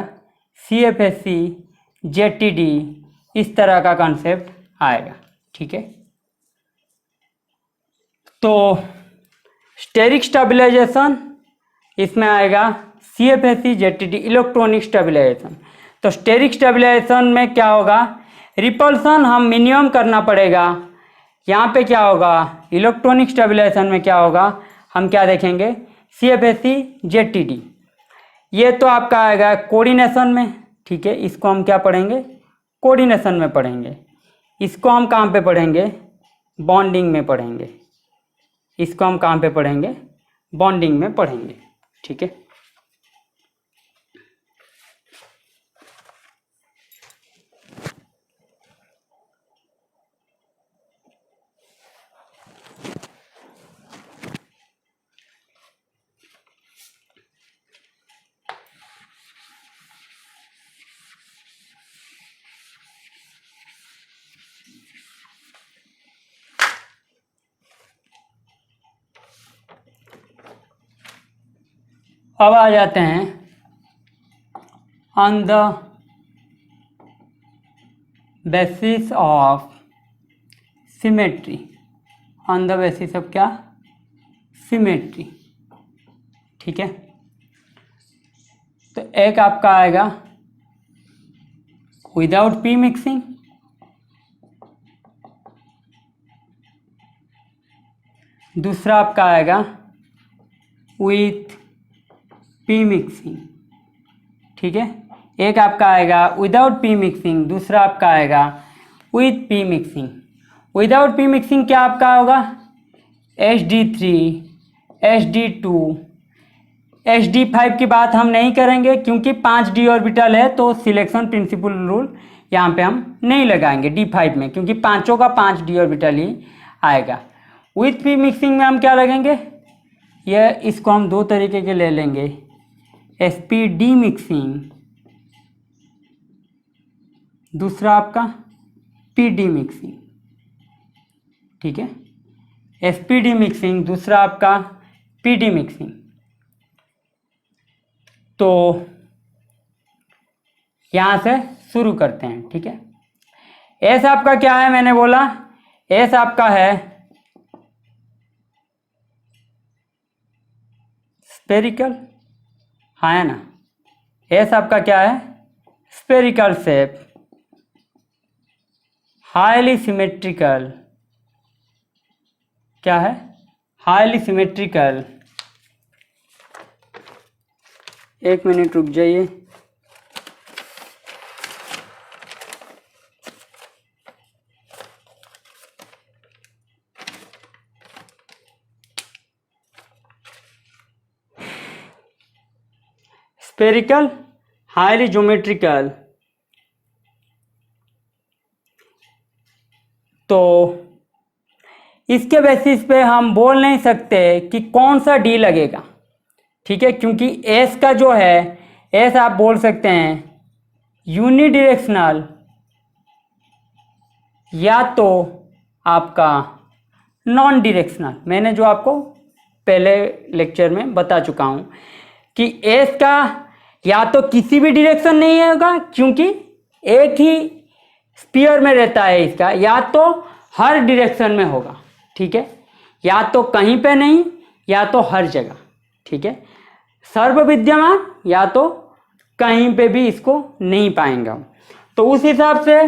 CFSC ZTD, इस तरह का कॉन्सेप्ट आएगा। ठीक है, तो स्टेरिक स्टेबलाइजेशन इसमें आएगा CFSC ZTD इलेक्ट्रॉनिक स्टेबलाइजेशन। तो स्टेरिक स्टेबलाइजेशन में क्या होगा, रिपल्सन हम मिनिमम करना पड़ेगा। यहाँ पे क्या होगा, इलेक्ट्रॉनिक स्टेबलाइजेशन में क्या होगा, हम क्या देखेंगे, CFSC ZTD। ये तो आपका आएगा कोऑर्डिनेशन में। ठीक है, इसको हम क्या पढ़ेंगे, कोऑर्डिनेशन में पढ़ेंगे। इसको हम कहाँ पे पढ़ेंगे, बॉन्डिंग में पढ़ेंगे। इसको हम कहाँ पे पढ़ेंगे, बॉन्डिंग में पढ़ेंगे। ठीक है, अब आ जाते हैं on the basis of symmetry, on the basis of क्या, सिमेट्री। ठीक है, तो एक आपका आएगा विदाउट पी मिक्सिंग, दूसरा आपका आएगा विथ पी मिक्सिंग। ठीक है, एक आपका आएगा विदाउट पी मिक्सिंग, दूसरा आपका आएगा with P mixing. Without P mixing क्या आपका होगा, HD3, HD2, HD5 की बात हम नहीं करेंगे क्योंकि 5d ऑर्बिटल है, तो सिलेक्शन प्रिंसिपल रूल यहाँ पे हम नहीं लगाएंगे D5 में, क्योंकि पांचों का 5d ऑर्बिटल ही आएगा। विथ पी मिक्सिंग में हम क्या लगेंगे, यह इसको हम दो तरीके के ले लेंगे, sp-d मिक्सिंग, दूसरा आपका pd मिक्सिंग। ठीक है, sp-d मिक्सिंग, दूसरा आपका pd मिक्सिंग। तो यहां से शुरू करते हैं। ठीक है, एस आपका क्या है, मैंने बोला एस आपका है स्पेरिकल, हाँ है ना, एस आपका क्या है, स्पेरिकल शेप, हाईली सिमेट्रिकल, क्या है, हाईली सिमेट्रिकल। एक मिनट रुक जाइए, स्पेरिकल, हाईली ज्योमेट्रिकल। तो इसके बेसिस पे हम बोल नहीं सकते कि कौन सा डी लगेगा। ठीक है, क्योंकि एस का जो है, एस आप बोल सकते हैं यूनिडायरेक्शनल या तो आपका नॉन डायरेक्शनल। मैंने जो आपको पहले लेक्चर में बता चुका हूं कि एस का या तो किसी भी डायरेक्शन नहीं होगा क्योंकि एक ही स्पीयर में रहता है इसका, या तो हर डायरेक्शन में होगा। ठीक है, या तो कहीं पे नहीं या तो हर जगह। ठीक है, सर्व विद्यमान या तो कहीं पे भी इसको नहीं पाएंगे हम, तो उस हिसाब से।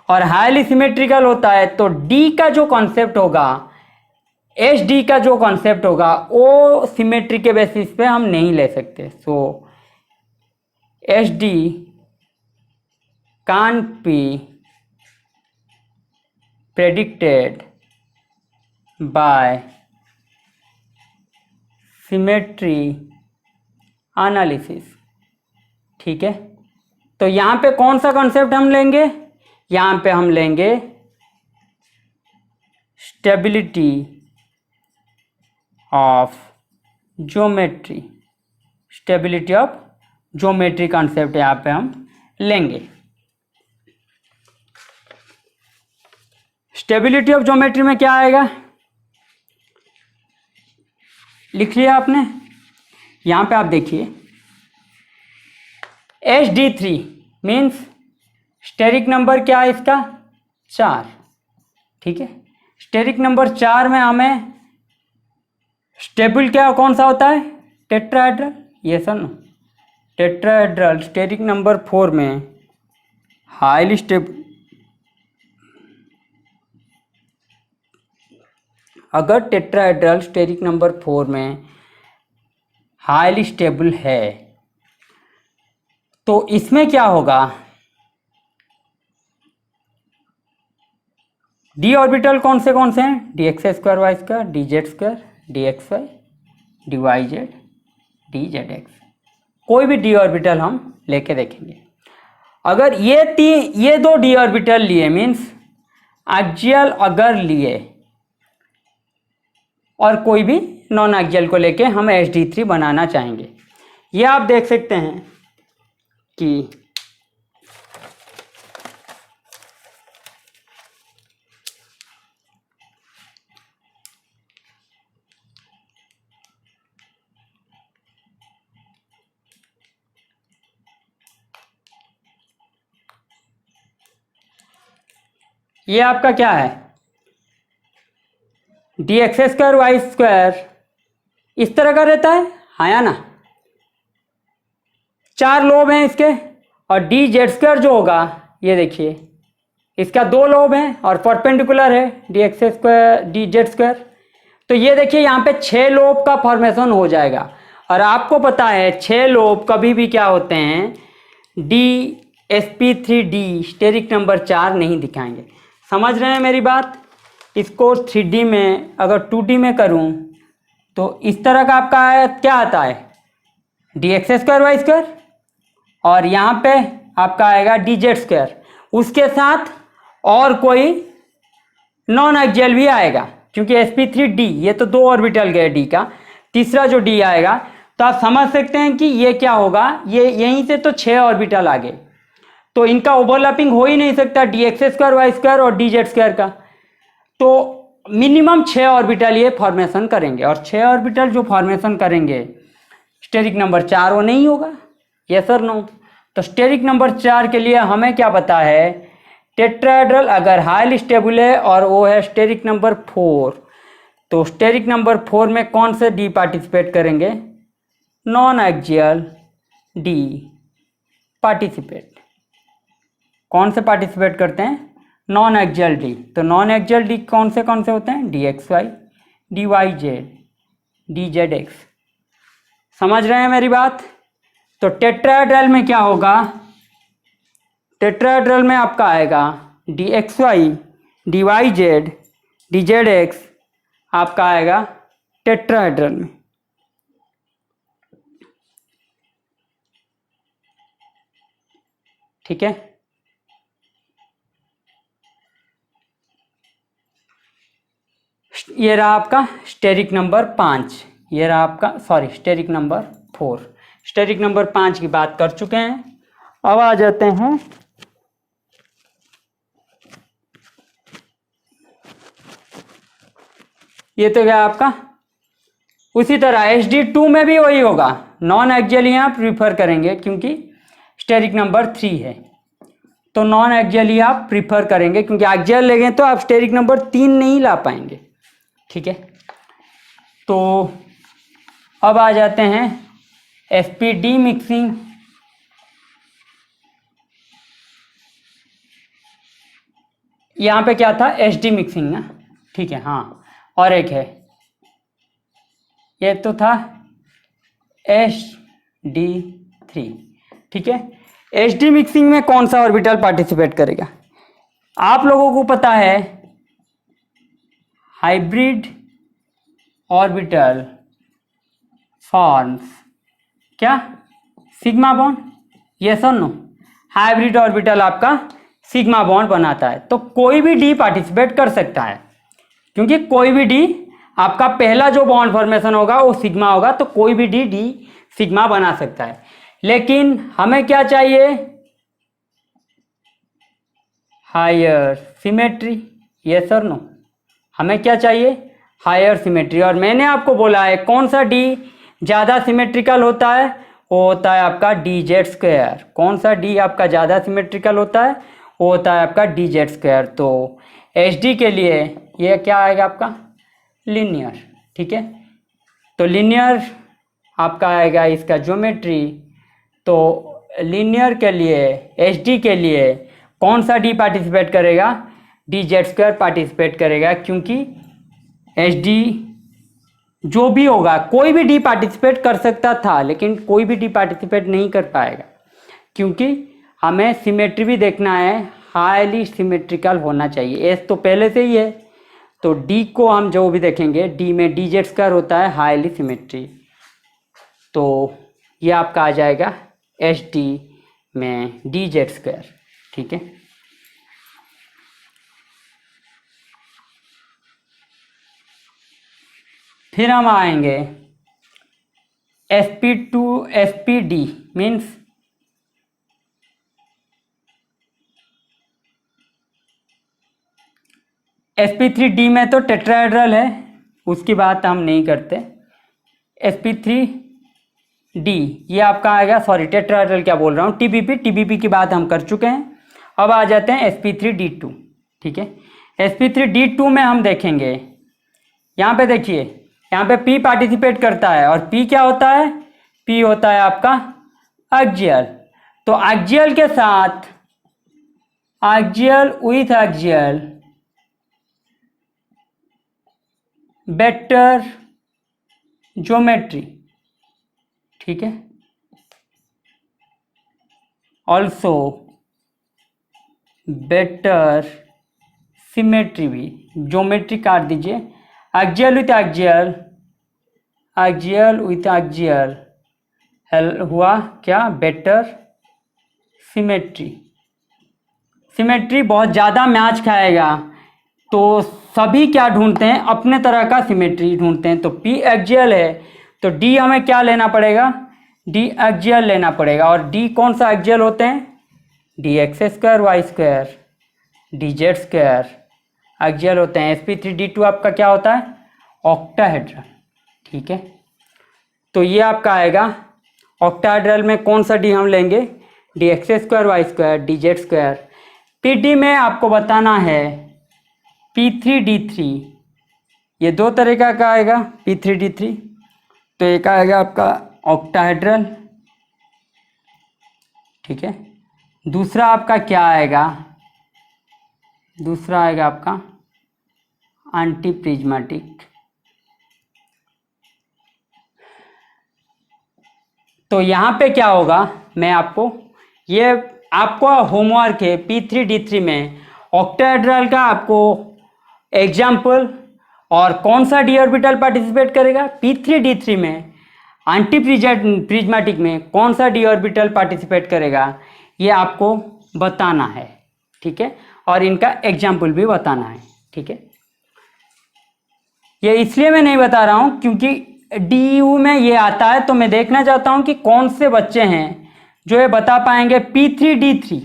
और हाईली सिमेट्रिकल होता है तो डी का जो कॉन्सेप्ट होगा, एच डी का जो कॉन्सेप्ट होगा वो सिमेट्री के बेसिस पे हम नहीं ले सकते। So H D can't be predicted by symmetry analysis. ठीक है, तो यहाँ पे कौन सा कॉन्सेप्ट हम लेंगे, यहाँ पे हम लेंगे stability of geometry, stability of geometry concept यहाँ पे हम लेंगे। स्टेबिलिटी ऑफ ज्योमेट्री में क्या आएगा, लिख लिया आपने, यहाँ पे आप देखिए HD3 मीन्स स्टेरिक नंबर क्या है इसका, 4। ठीक है, स्टेरिक नंबर 4 में हमें स्टेबल क्या कौन सा होता है, टेट्राहेड्रल। ये sir no, tetrahedral steric number 4 में हाईली स्टेबल, अगर टेट्राहेड्रल स्टेरिक नंबर 4 में हाईली स्टेबल है तो इसमें क्या होगा, डी ऑर्बिटल कौन से हैं, d x square Y square, D Z square, d x Y, D Y Z, D Z x. कोई भी डी ऑर्बिटल हम लेके देखेंगे। अगर ये दो डी ऑर्बिटल लिए मीन्स एक्सियल अगर लिए और कोई भी नॉन एक्सियल को लेके हम HD3 बनाना चाहेंगे, ये आप देख सकते हैं कि ये आपका क्या है, D x square Y square इस तरह का रहता है, हाँ या ना। 4 लोब हैं इसके, और डी जेड स्क्वायर जो होगा ये देखिए इसका 2 लोब हैं और परपेंडिकुलर है D x square D Z square. तो ये देखिए यहाँ पे 6 लोब का फॉर्मेशन हो जाएगा। और आपको पता है 6 लोब कभी भी क्या होते हैं, डी sp3d स्टेरिक नंबर 4 नहीं दिखाएंगे। समझ रहे हैं मेरी बात। इसको 3D में अगर 2D में करूं तो इस तरह का आपका क्या आता है, D x square Y square, और यहाँ पे आपका आएगा डी जेड स्क्वायर, उसके साथ और कोई नॉन एक्सियल भी आएगा, क्योंकि sp3d ये तो 2 ऑर्बिटल गए d का, तीसरा जो d आएगा तो आप समझ सकते हैं कि ये क्या होगा, ये यहीं से तो 6 ऑर्बिटल आ गए, तो इनका ओवरलैपिंग हो ही नहीं सकता d x square Y square और डी जेड स्क्वायर का। तो मिनिमम 6 ऑर्बिटल ये फॉर्मेशन करेंगे, और 6 ऑर्बिटल जो फॉर्मेशन करेंगे स्टेरिक नंबर 4 वो नहीं होगा, यस और नो। तो स्टेरिक नंबर 4 के लिए हमें क्या पता है, टेट्राहेड्रल अगर हाईली स्टेबल है और वो है स्टेरिक नंबर 4, तो स्टेरिक नंबर 4 में कौन से डी पार्टिसिपेट करेंगे, नॉन एक्सियल डी पार्टिसिपेट। कौन से पार्टिसिपेट करते हैं, नॉन एक्सियल डी। तो नॉन एक्सियल डी कौन से होते हैं, d x Y, D Y Z, D Z x. समझ रहे हैं मेरी बात। तो टेट्राहेड्रल में क्या होगा, टेट्राहेड्रल में आपका आएगा D x Y, D Y Z, D Z x आपका आएगा टेट्राहेड्रल में। ठीक है, ये रहा आपका स्टेरिक नंबर 5, ये रहा आपका स्टेरिक नंबर 4। स्टेरिक नंबर 5 की बात कर चुके हैं। अब आ जाते हैं ये तो क्या आपका, उसी तरह HD2 में भी वही होगा, नॉन एक्सियल ही आप प्रीफर करेंगे क्योंकि स्टेरिक नंबर 3 है, तो नॉन एक्सियल ही आप प्रीफर करेंगे, क्योंकि एक्सियल लेंगे तो आप स्टेरिक नंबर 3 नहीं ला पाएंगे। ठीक है, तो अब आ जाते हैं sp-d मिक्सिंग। यहाँ पे क्या था, HD मिक्सिंग ना, ठीक है, हाँ। और एक है, ये तो था HD3। ठीक है, HD मिक्सिंग में कौन सा ऑर्बिटल पार्टिसिपेट करेगा, आप लोगों को पता है हाइब्रिड ऑर्बिटल फॉर्म्स क्या, सिग्मा बॉन्ड, यस और नो। हाइब्रिड ऑर्बिटल आपका सिग्मा बॉन्ड बनाता है, तो कोई भी डी पार्टिसिपेट कर सकता है, क्योंकि कोई भी डी आपका पहला जो बॉन्ड फॉर्मेशन होगा वो सिग्मा होगा, तो कोई भी डी सिग्मा बना सकता है। लेकिन हमें क्या चाहिए, हायर सिमेट्री, यस और नो। हमें क्या चाहिए, हायर सिमेट्री। और मैंने आपको बोला है कौन सा डी ज़्यादा सिमेट्रिकल होता है, वो होता है आपका डी जेड स्क्वायर। कौन सा डी आपका ज़्यादा सिमेट्रिकल होता है, वो होता है आपका डी जेड स्क्वायर। तो HD के लिए ये क्या आएगा आपका, लीनियर। ठीक है, तो लीनियर आपका आएगा इसका ज्योमेट्री। तो लीनियर के लिए HD के लिए कौन सा डी पार्टिसिपेट करेगा, डी जेड स्क्वायर पार्टिसिपेट करेगा, क्योंकि HD जो भी होगा, कोई भी डी पार्टिसिपेट कर सकता था लेकिन कोई भी डी पार्टिसिपेट नहीं कर पाएगा, क्योंकि हमें सिमेट्री भी देखना है, हाईली सिमेट्रिकल होना चाहिए। S तो पहले से ही है, तो D को हम जो भी देखेंगे, D में डी जेड स्क्वायर होता है हाईली सिमेट्री, तो ये आपका आ जाएगा HD में डी जेड स्क्वायर। ठीक है, फिर हम आएंगे sp2 sp-d मीन्स sp3d में तो टेट्राहेड्रल है, उसकी बात हम नहीं करते। sp3d ये आपका आएगा, टेट्राहेड्रल क्या बोल रहा हूँ, TBP की बात हम कर चुके हैं। अब आ जाते हैं sp3d2। ठीक है, sp3d2 में हम देखेंगे यहाँ पे देखिए, यहाँ पे P पार्टिसिपेट करता है और P क्या होता है, P होता है आपका एक्सियल। तो एक्सियल के साथ axial with axial vector geometry, ठीक है, ऑल्सो वेक्टर सिमेट्री भी, ज्योमेट्री काट दीजिए, axial with axial, axial with axial हुआ क्या, वेक्टर सिमेट्री। सिमेट्री बहुत ज़्यादा मैच खाएगा तो सभी क्या ढूंढते हैं, अपने तरह का सिमेट्री ढूंढते हैं। तो P एक्सियल है तो D हमें क्या लेना पड़ेगा, D एक्सियल लेना पड़ेगा। और D कौन सा एक्सियल होते हैं, d x square Y square D Z square axial होते हैं। sp3d2 आपका क्या होता है, ऑक्टाहेड्रल, ठीक है। तो ये आपका आएगा ऑक्टाहेड्रल में कौन सा D हम लेंगे, d x square Y square D Z square. PD में आपको बताना है P3D3, ये दो तरीका का आएगा P3D3। तो एक आएगा आपका ऑक्टाहेड्रल, ठीक है। दूसरा आपका क्या आएगा, दूसरा आएगा आपका एंटी प्रिज्मेटिक। तो यहाँ पे क्या होगा, मैं आपको, ये आपको होमवर्क है P3D3 में ऑक्टाहेड्रल का आपको एग्जाम्पल, और कौन सा d ऑर्बिटल पार्टिसिपेट करेगा P3D3 में, एंटी प्रिज्मेटिक में कौन सा d ऑर्बिटल पार्टिसिपेट करेगा, ये आपको बताना है, ठीक है। और इनका एग्जाम्पल भी बताना है, ठीक है। ये इसलिए मैं नहीं बता रहा हूँ क्योंकि DU में ये आता है, तो मैं देखना चाहता हूँ कि कौन से बच्चे हैं जो ये बता पाएंगे P3D3,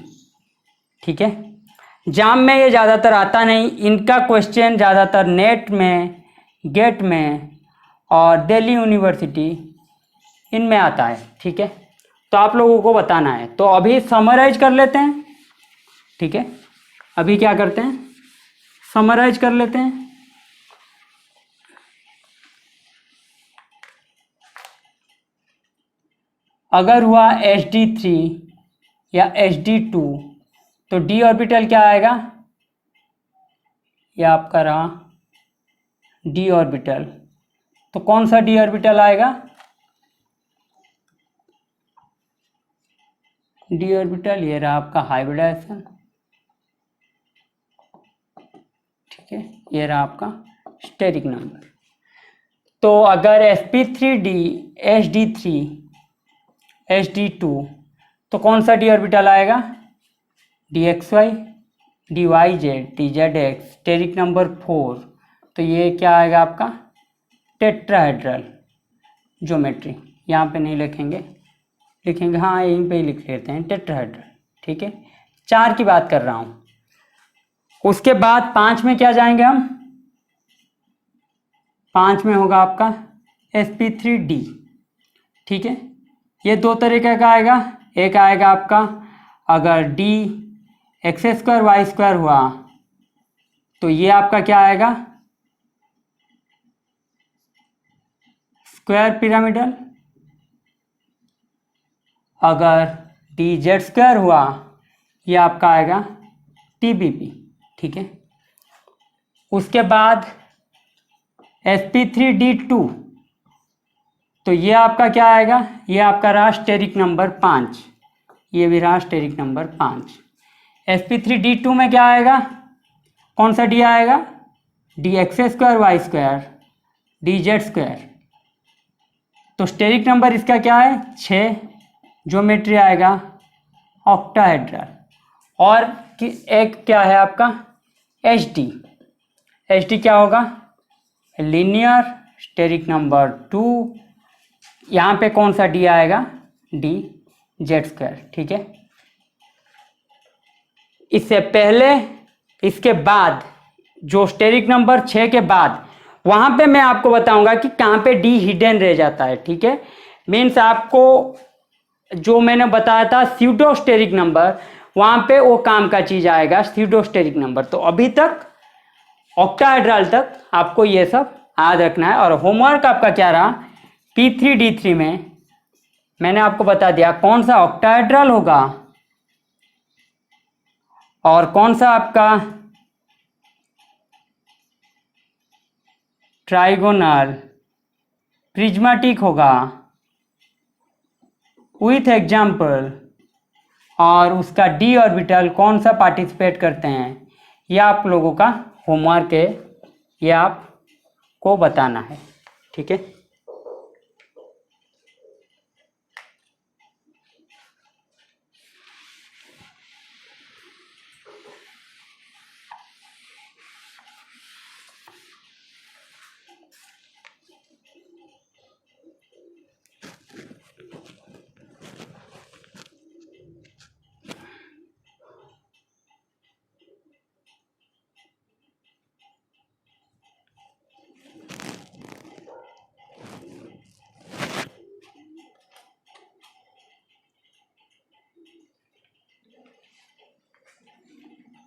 ठीक है। जाम में ये ज़्यादातर आता नहीं, इनका क्वेश्चन ज़्यादातर नेट में, गेट में और दिल्ली यूनिवर्सिटी इनमें आता है, ठीक है। तो आप लोगों को बताना है। तो अभी समराइज कर लेते हैं, ठीक है। अभी क्या करते हैं, समराइज कर लेते हैं। अगर हुआ HD3 या HD2 तो d ऑर्बिटल क्या आएगा, यह आपका रहा d ऑर्बिटल। तो कौन सा d ऑर्बिटल आएगा, d ऑर्बिटल ये रहा आपका हाइब्रिडाइजेशन, ठीक है। ये रहा आपका स्टेरिक नंबर। तो अगर sp3d hd3 hd2 तो कौन सा d ऑर्बिटल आएगा, dxy dyz dzx steric number 4। तो ये क्या आएगा आपका टेट्राहेड्रल ज्योमेट्री। यहाँ पे नहीं लिखेंगे, लिखेंगे हाँ यहीं पे ही लिख लेते हैं टेट्राहेड्रल, ठीक है। 4 की बात कर रहा हूँ। उसके बाद 5 में क्या जाएंगे हम, 5 में होगा आपका sp3d, ठीक है। ये दो तरीके का आएगा, एक आएगा आपका अगर d x square Y square हुआ तो ये आपका क्या आएगा, स्क्वायर पिरामिडल। अगर डी जेड स्क्वायर हुआ ये आपका आएगा TBP, ठीक है। उसके बाद sp3d2 तो ये आपका क्या आएगा, ये आपका रहा स्टेरिक नंबर 5, ये भी रहा स्टेरिक नंबर 5। sp3d2 में क्या आएगा, कौन सा d आएगा, D x square Y square D Z square. तो स्टेरिक नंबर इसका क्या है 6, ज्योमेट्री आएगा ऑक्टाहेड्रल। और एक क्या है आपका HD क्या होगा, लीनियर स्टेरिक नंबर 2। यहाँ पे कौन सा d आएगा, डी जेड स्क्वायर, ठीक है। इससे पहले इसके बाद जो स्टेरिक नंबर 6 के बाद वहाँ पे मैं आपको बताऊंगा कि कहाँ पे d हिडन रह जाता है, ठीक है। मीन्स आपको जो मैंने बताया था स्यूडोस्टेरिक नंबर, वहाँ पे वो काम का चीज़ आएगा स्यूडोस्टेरिक नंबर। तो अभी तक ऑक्टाहेड्रल तक आपको ये सब याद रखना है। और होमवर्क आपका क्या रहा, P3D3 में मैंने आपको बता दिया कौन सा ऑक्टाहेड्रल होगा और कौन सा आपका ट्राइगोनल प्रिज्मेटिक होगा विथ एग्जाम्पल, और उसका डी ऑर्बिटल कौन सा पार्टिसिपेट करते हैं, यह आप लोगों का होमवर्क है, ये आपको बताना है। ठीक है,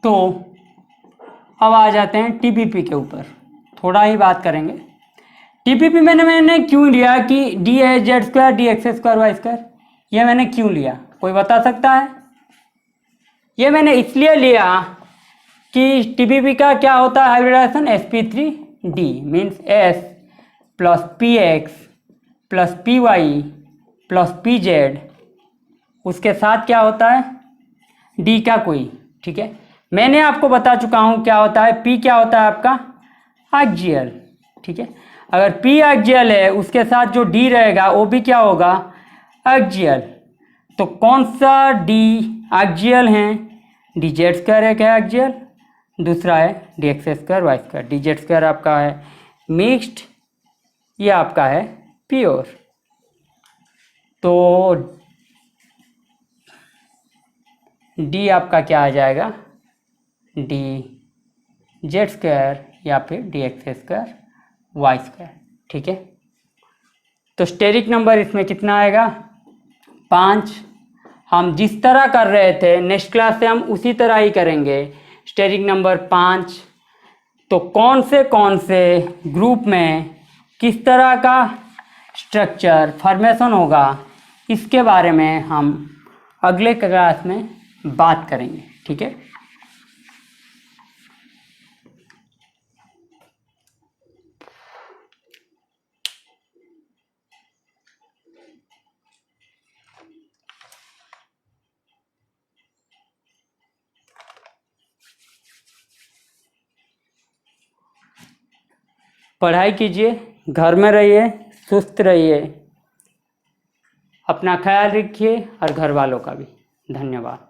तो अब आ जाते हैं टीपीपी के ऊपर, थोड़ा ही बात करेंगे। टीपीपी मैंने क्यों लिया कि डी है z square d x square Y square, ये मैंने क्यों लिया, कोई बता सकता है? ये मैंने इसलिए लिया कि टीपीपी का क्या होता है hybridization, sp3d means s plus p x plus p y plus p z, उसके साथ क्या होता है d का कोई। ठीक है, मैंने आपको बता चुका हूँ क्या होता है, p क्या होता है आपका एक्जियल। ठीक है, अगर p एक्जियल है उसके साथ जो d रहेगा वो भी क्या होगा एक्जियल। तो कौन सा d एक्जियल है, डी जेड स्क्वायर एक है एक्जियल, दूसरा है D x square Y square. D Z square आपका है मिक्स्ड, ये आपका है प्योर। तो डी आपका क्या आ जाएगा डी जेड स्क्वायर या फिर d x square Y square. ठीक है, तो स्टेरिक नंबर इसमें कितना आएगा 5। हम जिस तरह कर रहे थे नेक्स्ट क्लास से हम उसी तरह ही करेंगे, स्टेरिक नंबर 5। तो कौन से ग्रुप में किस तरह का स्ट्रक्चर फॉर्मेशन होगा, इसके बारे में हम अगले क्लास में बात करेंगे। ठीक है, पढ़ाई कीजिए, घर में रहिए, सुस्त रहिए, अपना ख्याल रखिए और घर वालों का भी। धन्यवाद।